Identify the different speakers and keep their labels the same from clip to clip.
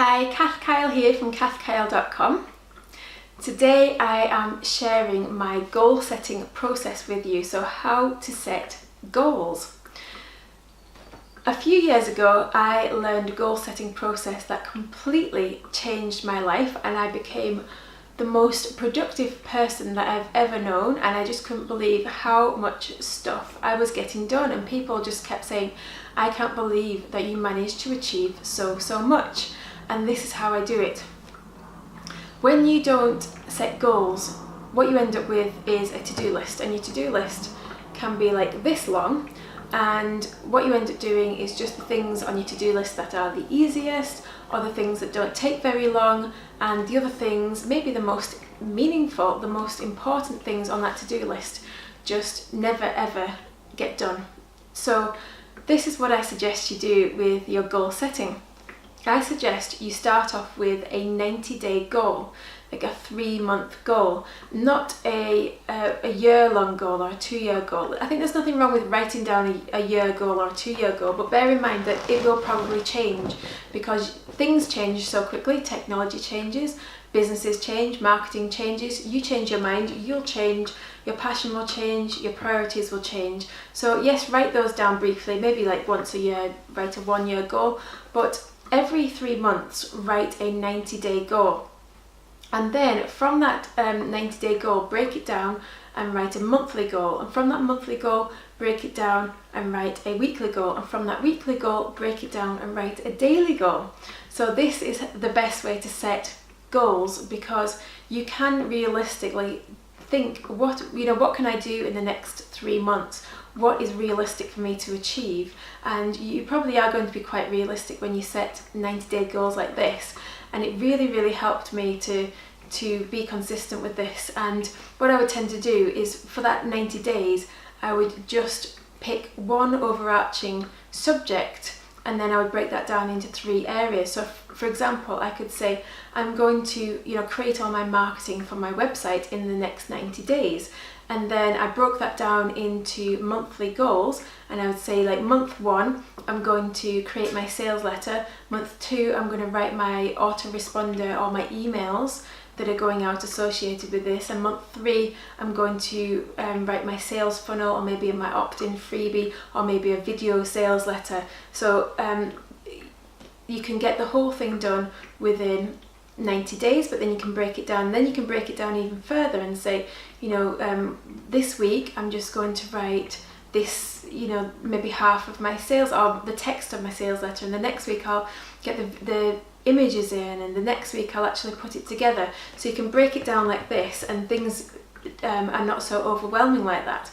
Speaker 1: Hi, Kath Kyle here from kathkyle.com. Today I am sharing my goal setting process with you, so how to set goals. A few years ago I learned a goal setting process that completely changed my life, and I became the most productive person that I've ever known, and I just couldn't believe how much stuff I was getting done, and people just kept saying, I can't believe that you managed to achieve so much. And this is how I do it. When you don't set goals, what you end up with is a to-do list, and your to-do list can be like this long, and what you end up doing is just the things on your to-do list that are the easiest, or the things that don't take very long, and the other things, maybe the most meaningful, the most important things on that to-do list, just never ever get done. So this is what I suggest you do with your goal setting. I suggest you start off with a 90-day goal, like a 3-month goal, not a year-long goal or a 2-year goal. I think there's nothing wrong with writing down a year goal or a 2-year goal, but bear in mind that it will probably change because things change so quickly. Technology changes, businesses change, marketing changes, you change your mind, you'll change, your passion will change, your priorities will change. So yes, write those down briefly, maybe like once a year, write a 1-year goal, but every 3 months write a 90-day goal, and then from that 90-day goal break it down and write a monthly goal, and from that monthly goal break it down and write a weekly goal, and from that weekly goal break it down and write a daily goal. So this is the best way to set goals, because you can realistically think, what can I do in the next 3 months? What is realistic for me to achieve? And you probably are going to be quite realistic when you set 90-day goals like this, and it really helped me to be consistent with this. And what I would tend to do is, for that 90 days I would just pick one overarching subject, and then I would break that down into 3 areas. So for example, I could say I'm going to create all my marketing for my website in the next 90 days, and then I broke that down into monthly goals, and I would say, like, month 1 I'm going to create my sales letter, month 2 I'm going to write my autoresponder or my emails that are going out associated with this, and month 3 I'm going to write my sales funnel, or maybe my opt-in freebie, or maybe a video sales letter. So you can get the whole thing done within 90 days, but then you can break it down, and then you can break it down even further and say, this week I'm just going to write this, maybe half of my sales, or the text of my sales letter, and the next week I'll get the images in, and the next week I'll actually put it together. So you can break it down like this, and things are not so overwhelming like that.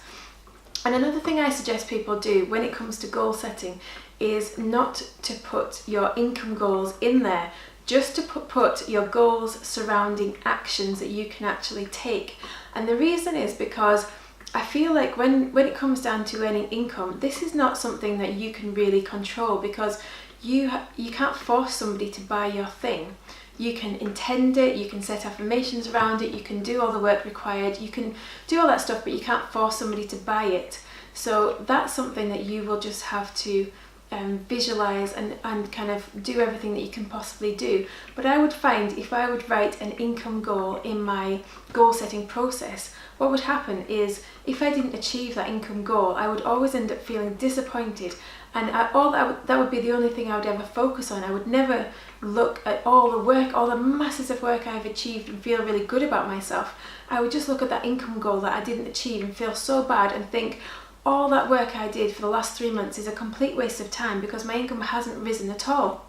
Speaker 1: And another thing I suggest people do when it comes to goal setting is not to put your income goals in there, just to put your goals surrounding actions that you can actually take. And the reason is because I feel like when it comes down to earning income, this is not something that you can really control, because you can't force somebody to buy your thing. You can intend it, you can set affirmations around it, you can do all the work required, you can do all that stuff, but you can't force somebody to buy it. So that's something that you will just have to visualize and kind of do everything that you can possibly do. But I would find, if I would write an income goal in my goal setting process, what would happen is, if I didn't achieve that income goal, I would always end up feeling disappointed, and that would be the only thing I would ever focus on. I would never look at all the work, all the masses of work I've achieved, and feel really good about myself. I would just look at that income goal that I didn't achieve and feel so bad, and think, all that work I did for the last 3 months is a complete waste of time because my income hasn't risen at all.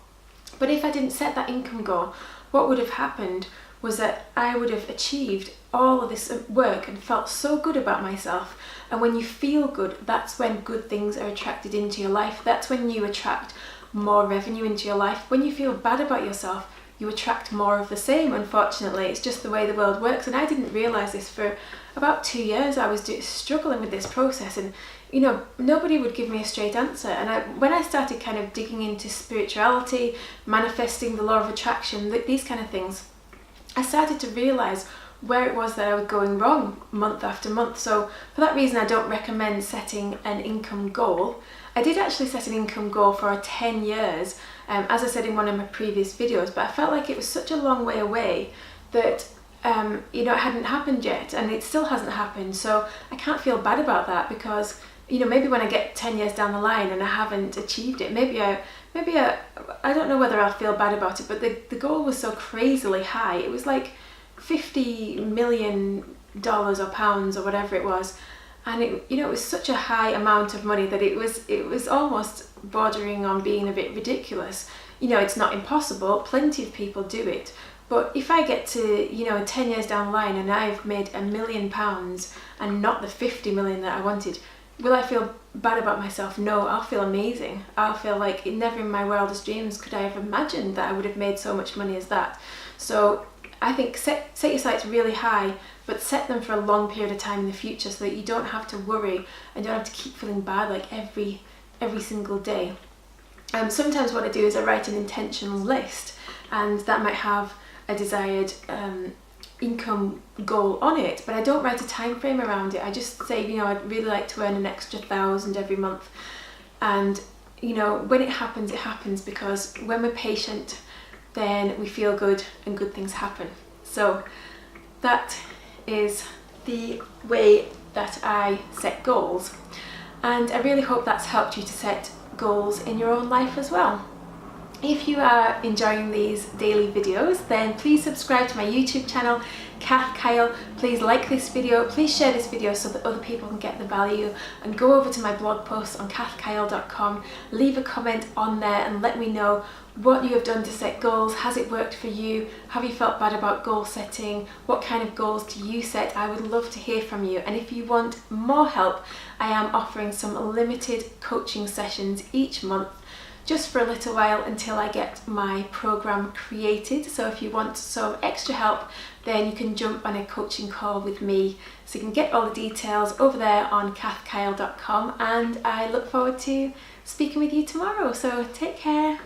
Speaker 1: But if I didn't set that income goal, what would have happened was that I would have achieved all of this work and felt so good about myself. And when you feel good, that's when good things are attracted into your life. That's when you attract more revenue into your life. When you feel bad about yourself, you attract more of the same. Unfortunately, it's just the way the world works, and I didn't realise this for about 2 years. I was struggling with this process, and nobody would give me a straight answer. And when I started kind of digging into spirituality, manifesting, the law of attraction, these kind of things, I started to realise where it was that I was going wrong month after month. So for that reason, I don't recommend setting an income goal. I did actually set an income goal for 10 years, as I said in one of my previous videos, but I felt like it was such a long way away that it hadn't happened yet, and it still hasn't happened. So I can't feel bad about that, because maybe when I get 10 years down the line and I haven't achieved it, maybe I don't know whether I'll feel bad about it, but the goal was so crazily high. It was like $50 million or pounds or whatever it was, and it was such a high amount of money that it was almost bordering on being a bit ridiculous. It's not impossible, plenty of people do it, but if I get to 10 years down the line and I've made £1 million and not the 50 million that I wanted, will I feel bad about myself? No, I'll feel amazing. I'll feel like never in my wildest dreams could I have imagined that I would have made so much money as that. So I think set your sights really high, but set them for a long period of time in the future, so that you don't have to worry and don't have to keep feeling bad like every single day. Sometimes what I do is I write an intentional list, and that might have a desired income goal on it, but I don't write a time frame around it. I just say, I'd really like to earn an extra 1,000 every month, and when it happens, because when we're patient, then we feel good and good things happen. So that is the way that I set goals, and I really hope that's helped you to set goals in your own life as well. If you are enjoying these daily videos, then please subscribe to my YouTube channel, Kath Kyle. Please like this video, please share this video so that other people can get the value, and go over to my blog post on kathkyle.com, leave a comment on there and let me know what you have done to set goals. Has it worked for you? Have you felt bad about goal setting? What kind of goals do you set? I would love to hear from you. And if you want more help, I am offering some limited coaching sessions each month, just for a little while until I get my program created. So if you want some extra help, then you can jump on a coaching call with me. So you can get all the details over there on kathkyle.com, and I look forward to speaking with you tomorrow. So take care.